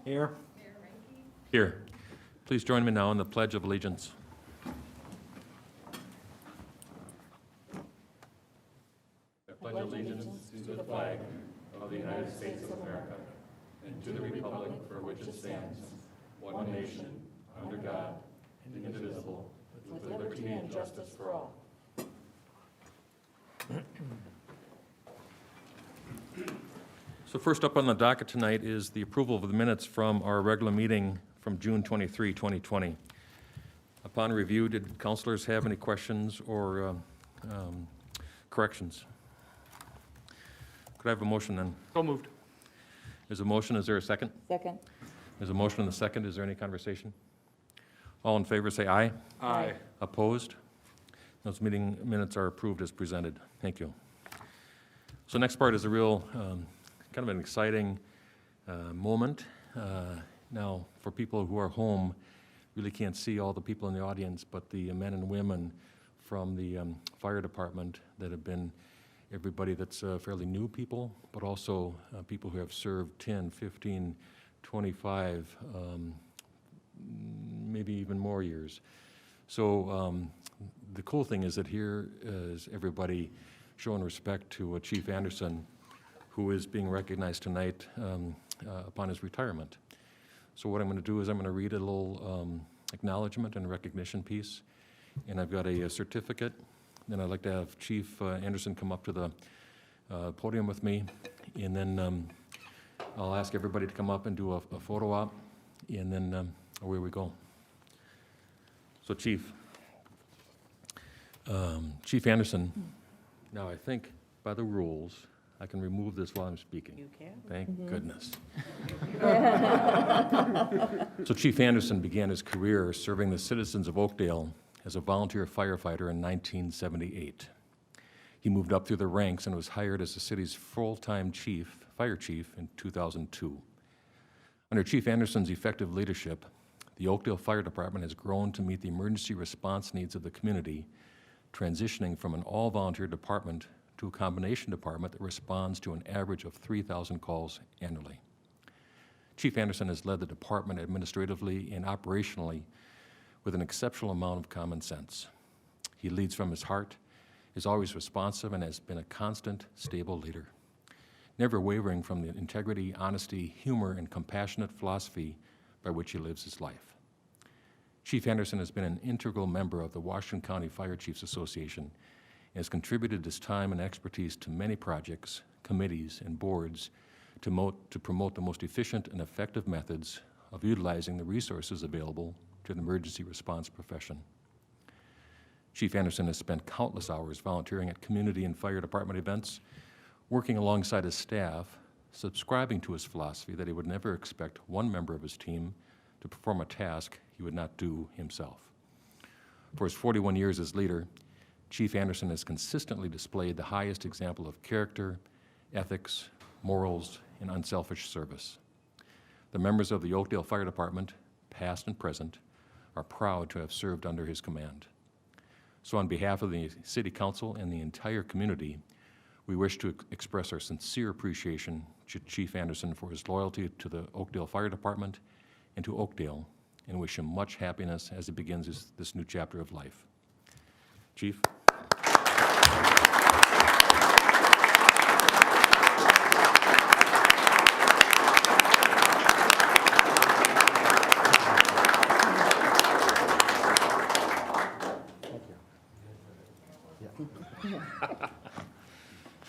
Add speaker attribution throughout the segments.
Speaker 1: Here.
Speaker 2: Here. Please join me now in the Pledge of Allegiance. I pledge allegiance to the flag of the United States of America and to the republic for which it stands, one nation, under God, indivisible, with liberty and justice for all. So first up on the docket tonight is the approval of the minutes from our regular meeting from June 23, 2020. Upon review, did councilors have any questions or corrections? Could I have a motion then?
Speaker 1: So moved.
Speaker 2: There's a motion, is there a second?
Speaker 3: Second.
Speaker 2: There's a motion and a second, is there any conversation? All in favor say aye.
Speaker 1: Aye.
Speaker 2: Opposed? Those meeting minutes are approved as presented. Thank you. So next part is a real kind of an exciting moment. Now, for people who are home, really can't see all the people in the audience, but the men and women from the fire department that have been everybody that's fairly new people, but also people who have served 10, 15, 25, maybe even more years. So the cool thing is that here is everybody showing respect to Chief Anderson, who is being recognized tonight upon his retirement. So what I'm going to do is I'm going to read a little acknowledgement and recognition piece, and I've got a certificate. Then I'd like to have Chief Anderson come up to the podium with me, and then I'll ask everybody to come up and do a photo op, and then away we go. So Chief Anderson, now I think by the rules, I can remove this while I'm speaking.
Speaker 3: You can.
Speaker 2: Thank goodness. So Chief Anderson began his career serving the citizens of Oakdale as a volunteer firefighter in 1978. He moved up through the ranks and was hired as the city's full-time fire chief in 2002. Under Chief Anderson's effective leadership, the Oakdale Fire Department has grown to meet the emergency response needs of the community, transitioning from an all-volunteer department to a combination department that responds to an average of 3,000 calls annually. Chief Anderson has led the department administratively and operationally with an exceptional amount of common sense. He leads from his heart, is always responsive, and has been a constant, stable leader, never wavering from the integrity, honesty, humor, and compassionate philosophy by which he lives his life. Chief Anderson has been an integral member of the Washington County Fire Chiefs Association and has contributed his time and expertise to many projects, committees, and boards to promote the most efficient and effective methods of utilizing the resources available to the emergency response profession. Chief Anderson has spent countless hours volunteering at community and fire department events, working alongside his staff, subscribing to his philosophy that he would never expect one member of his team to perform a task he would not do himself. For his 41 years as leader, Chief Anderson has consistently displayed the highest example of character, ethics, morals, and unselfish service. The members of the Oakdale Fire Department, past and present, are proud to have served under his command. So on behalf of the City Council and the entire community, we wish to express our sincere appreciation to Chief Anderson for his loyalty to the Oakdale Fire Department and to Oakdale, and wish him much happiness as he begins this new chapter of life. Chief.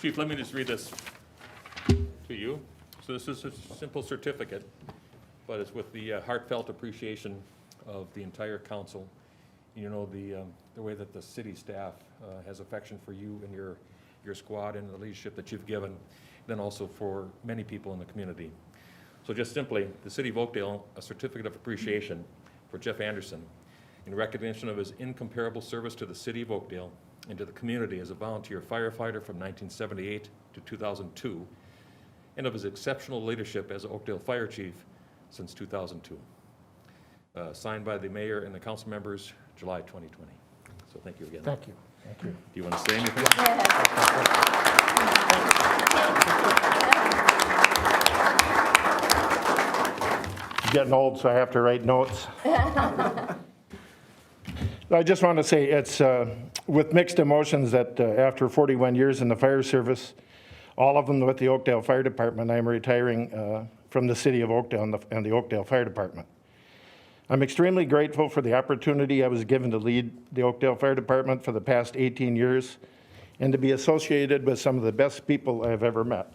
Speaker 2: Chief, let me just read this to you. So this is a simple certificate, but it's with the heartfelt appreciation of the entire council. You know, the way that the city staff has affection for you and your squad and the leadership that you've given, then also for many people in the community. So just simply, the City of Oakdale, a certificate of appreciation for Jeff Anderson in recognition of his incomparable service to the City of Oakdale and to the community as a volunteer firefighter from 1978 to 2002, and of his exceptional leadership as Oakdale Fire Chief since 2002. Signed by the mayor and the council members, July 2020. So thank you again.
Speaker 1: Thank you. Thank you.
Speaker 2: Do you want to say anything?
Speaker 1: getting old, so I have to write notes. I just want to say it's with mixed emotions that after 41 years in the fire service, all of them with the Oakdale Fire Department, I'm retiring from the city of Oakdale and the Oakdale Fire Department. I'm extremely grateful for the opportunity I was given to lead the Oakdale Fire Department for the past 18 years and to be associated with some of the best people I've ever met.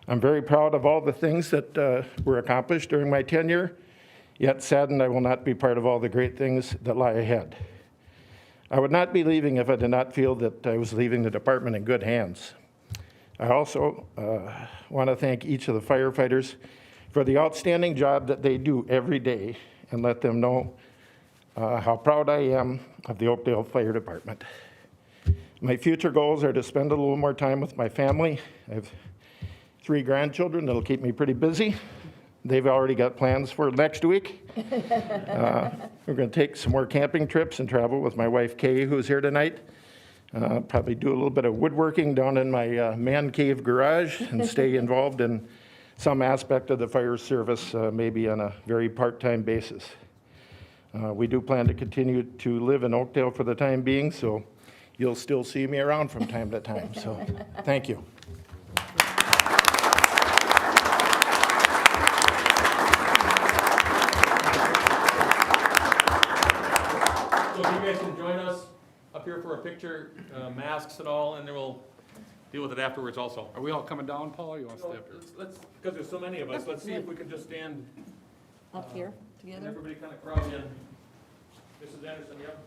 Speaker 1: I'm very proud of all the things that were accomplished during my tenure, yet saddened I will not be part of all the great things that lie ahead. I would not be leaving if I did not feel that I was leaving the department in good hands. I also want to thank each of the firefighters for the outstanding job that they do every day and let them know how proud I am of the Oakdale Fire Department. My future goals are to spend a little more time with my family. I have 3 grandchildren that'll keep me pretty busy. They've already got plans for next week. We're going to take some more camping trips and travel with my wife Kay, who's here tonight. Probably do a little bit of woodworking down in my man cave garage and stay involved in some aspect of the fire service, maybe on a very part-time basis. We do plan to continue to live in Oakdale for the time being, so you'll still see me around from time to time. So thank you.
Speaker 2: So if you guys can join us up here for a picture, masks and all, and then we'll deal with it afterwards also.
Speaker 3: Are we all coming down, Paul, or you want to stay up here?
Speaker 2: Let's, because there's so many of us, let's see if we can just stand
Speaker 4: Up here
Speaker 2: and
Speaker 4: together?
Speaker 2: everybody kind of crowd in. Mrs. Anderson, yep.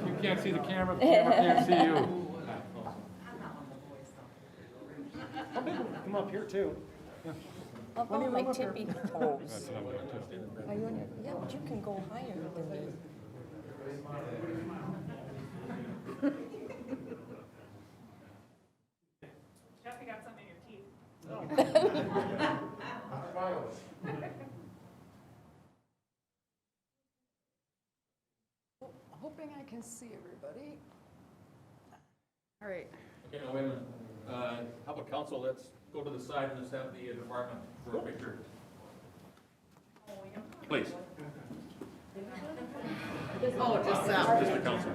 Speaker 3: You can't see the camera, the camera can't see you.
Speaker 5: Come up here too.
Speaker 4: How about my tippy toes?
Speaker 3: That's what I'm doing too.
Speaker 4: Are you on your, yeah, but you can go higher than me.
Speaker 6: Jeff, you got something in your teeth.
Speaker 5: Hoping I can see everybody. All right.
Speaker 2: Okay, now wait a minute. How about council, let's go to the side and let's have the department for a picture. Please.
Speaker 5: Oh, just
Speaker 2: Just the council.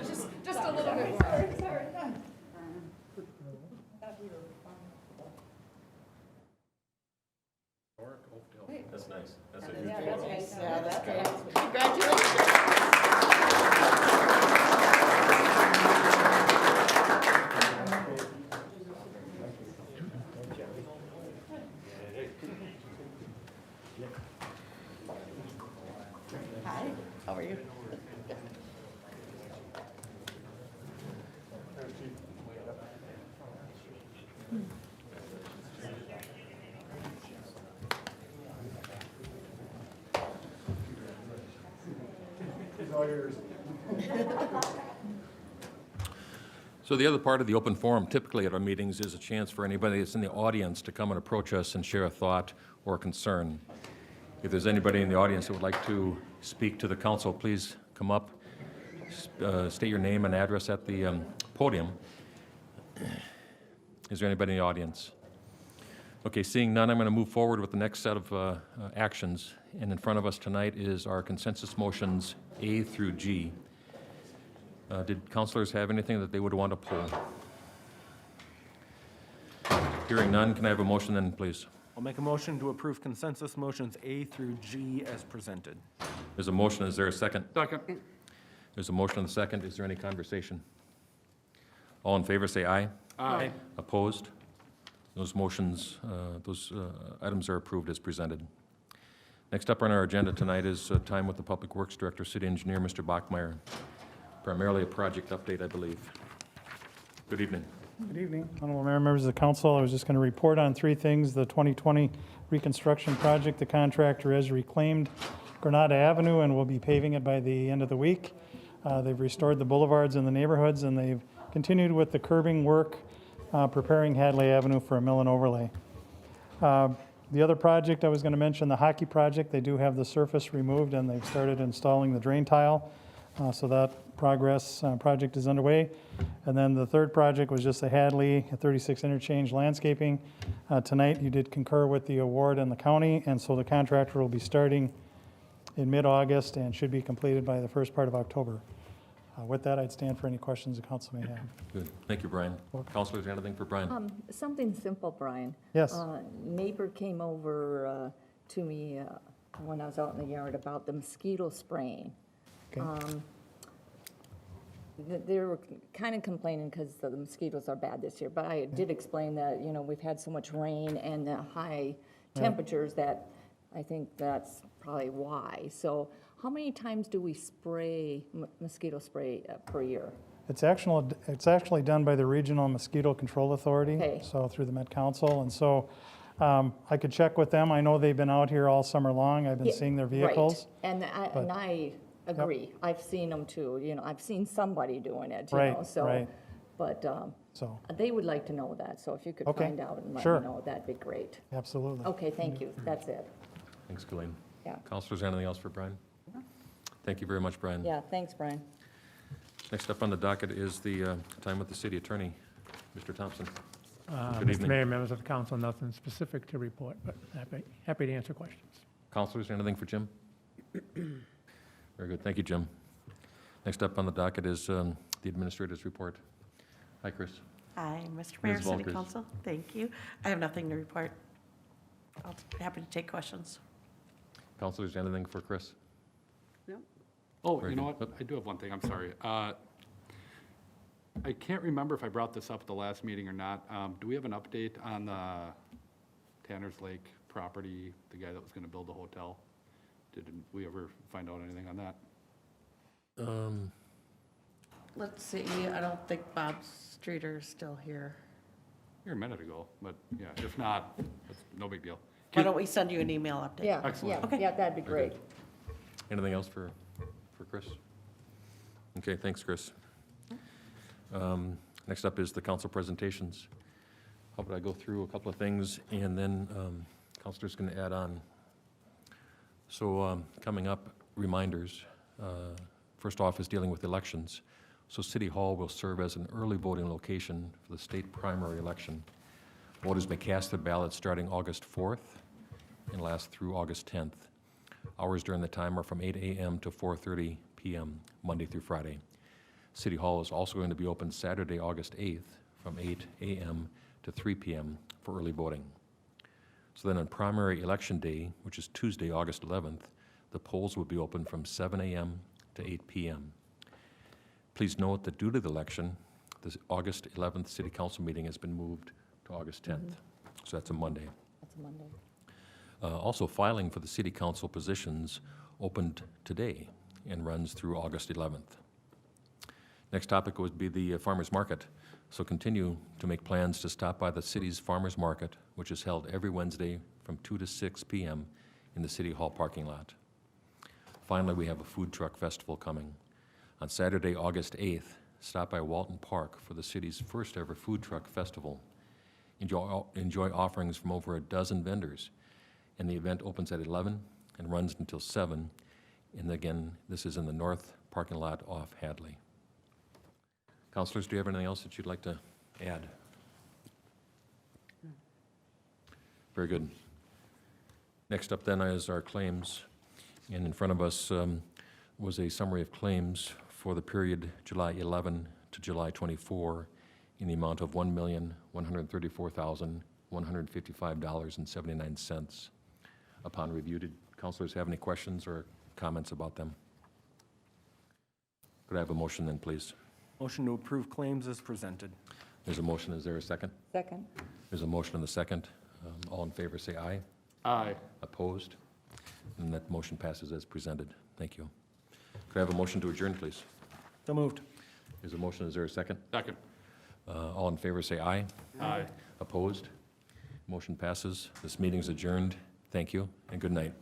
Speaker 2: Just
Speaker 5: just a little bit more.
Speaker 2: That's nice. That's a huge
Speaker 5: Yeah,
Speaker 2: deal.
Speaker 5: that's nice. Yeah, that's great. Congratulations. Hi, how are you?
Speaker 2: So the other part of the open forum typically at our meetings is a chance for anybody that's in the audience to come and approach us and share a thought or concern. If there's anybody in the audience that would like to speak to the council, please come up, state your name and address at the podium. Is there anybody in the audience? Okay, seeing none, I'm going to move forward with the next set of actions. And in front of us tonight is our consensus motions A through G. Did councilors have anything that they would want to pull? Hearing none, can I have a motion then, please?
Speaker 7: I'll make a motion to approve consensus motions A through G as presented.
Speaker 2: There's a motion, is there a second?
Speaker 3: Second.
Speaker 2: There's a motion and a second, is there any conversation? All in favor, say aye.
Speaker 3: Aye.
Speaker 2: Opposed? Those motions, those items are approved as presented. Next up on our agenda tonight is time with the Public Works Director, City Engineer, Mr. Bachmeyer. Primarily a project update, I believe. Good evening.
Speaker 8: Good evening, honorable mayor, members of the council. I was just going to report on 3 things. The 2020 reconstruction project, the contractor has reclaimed Granada Avenue and will be paving it by the end of the week. They've restored the boulevards in the neighborhoods, and they've continued with the curbing work, preparing Hadley Avenue for a mill and overlay. The other project I was going to mention, the hockey project, they do have the surface removed and they've started installing the drain tile. So that project is underway. And then the third project was just the Hadley 36 interchange landscaping. Tonight, you did concur with the award in the county, and so the contractor will be starting in mid-August and should be completed by the first part of October. With that, I'd stand for any questions the council may have.
Speaker 2: Good. Thank you, Brian. Councilors, anything for Brian?
Speaker 4: Something simple, Brian.
Speaker 8: Yes.
Speaker 4: Neighbor came over to me when I was out in the yard about the mosquito spraying.
Speaker 8: Okay.
Speaker 4: They were kind of complaining because the mosquitoes are bad this year, but I did explain that, we've had so much rain and the high temperatures that I think that's probably why. So how many times do we spray, mosquito spray per year?
Speaker 8: It's actually done by the Regional Mosquito Control Authority,
Speaker 4: Okay.
Speaker 8: so through the Met Council. And so I could check with them. I know they've been out here all summer long. I've been
Speaker 4: Yeah,
Speaker 8: seeing their
Speaker 4: right.
Speaker 8: vehicles.
Speaker 4: And I agree. I've seen them too, I've seen somebody doing it,
Speaker 8: Right,
Speaker 4: so.
Speaker 8: right.
Speaker 4: But
Speaker 8: So,
Speaker 4: they would like to know that, so if you could
Speaker 8: Okay,
Speaker 4: find out and let
Speaker 8: sure.
Speaker 4: me know, that'd be great.
Speaker 8: absolutely.
Speaker 4: Okay, thank you. That's it.
Speaker 2: Thanks, Colleen.
Speaker 4: Yeah.
Speaker 2: Councilors, anything else for Brian? Thank you very much, Brian.
Speaker 4: Yeah, thanks, Brian.
Speaker 2: Next up on the docket is the time with the city attorney, Mr. Thompson. Good
Speaker 3: Mr.
Speaker 2: evening.
Speaker 3: Mayor, members of the council, nothing specific to report, but happy to answer questions.
Speaker 2: Councilors, anything for Jim? Very good. Thank you, Jim. Next up on the docket is the administrator's report. Hi, Chris.
Speaker 9: Hi, Mr. Mayor,
Speaker 2: Ms.
Speaker 9: City
Speaker 2: Volkers.
Speaker 9: Council. Thank you. I have nothing to report. I'll be happy to take questions.
Speaker 2: Councilors, anything for Chris?
Speaker 10: Oh,
Speaker 2: Very
Speaker 10: you know
Speaker 2: good.
Speaker 10: what? I do have one thing. I'm sorry. I can't remember if I brought this up at the last meeting or not. Do we have an update on the Tanner's Lake property, the guy that was going to build the hotel? Did we ever find out anything on that?
Speaker 9: Let's see, I don't think Bob Streeter is still here.
Speaker 10: Here a minute ago, but yeah, if not, it's no big deal.
Speaker 9: Why don't we send you an email update?
Speaker 4: Yeah,
Speaker 10: Excellent.
Speaker 4: yeah, yeah, that'd be
Speaker 2: Very
Speaker 4: great.
Speaker 2: Anything else for Chris? Okay, thanks, Chris. Next up is the council presentations. How about I go through a couple of things, and then councilors can add on. So coming up, reminders. First off is dealing with elections. So City Hall will serve as an early voting location for the state primary election. Voters may cast their ballots starting August 4th and last through August 10th. Hours during the time are from 8 a.m. to 4:30 p.m., Monday through Friday. City Hall is also going to be open Saturday, August 8th, from 8 a.m. to 3 p.m. for early voting. So then on primary election day, which is Tuesday, August 11th, the polls will be open from 7 a.m. to 8 p.m. Please note that due to the election, the August 11th City Council meeting has been moved to August 10th. So that's a Monday.
Speaker 4: That's a Monday.
Speaker 2: Also, filing for the City Council positions opened today and runs through August 11th. Next topic would be the farmers market. So continue to make plans to stop by the city's farmers market, which is held every Wednesday from 2 to 6 p.m. in the City Hall parking lot. Finally, we have a food truck festival coming. On Saturday, August 8th, stop by Walton Park for the city's first ever food truck festival. Enjoy offerings from over a dozen vendors. And the event opens at 11 and runs until 7. And again, this is in the north parking lot off Hadley. Councilors, do you have anything else that you'd like to add? Very good. Next up then is our claims. And in front of us was a summary of claims for the period July 11 to July 24 in the amount of $1,134,155.79. Upon review, did councilors have any questions or comments about them? Could I have a motion then, please?
Speaker 7: Motion to approve claims as presented.
Speaker 2: There's a motion. Is there a second?
Speaker 4: Second.
Speaker 2: There's a motion and a second. All in favor, say aye.
Speaker 10: Aye.
Speaker 2: Opposed? And that motion passes as presented. Thank you. Could I have a motion to adjourn, please?
Speaker 7: So moved.
Speaker 2: There's a motion. Is there a second?
Speaker 10: Second.
Speaker 2: All in favor, say aye.
Speaker 10: Aye.
Speaker 2: Opposed? Motion passes. This meeting is adjourned. Thank you, and good night.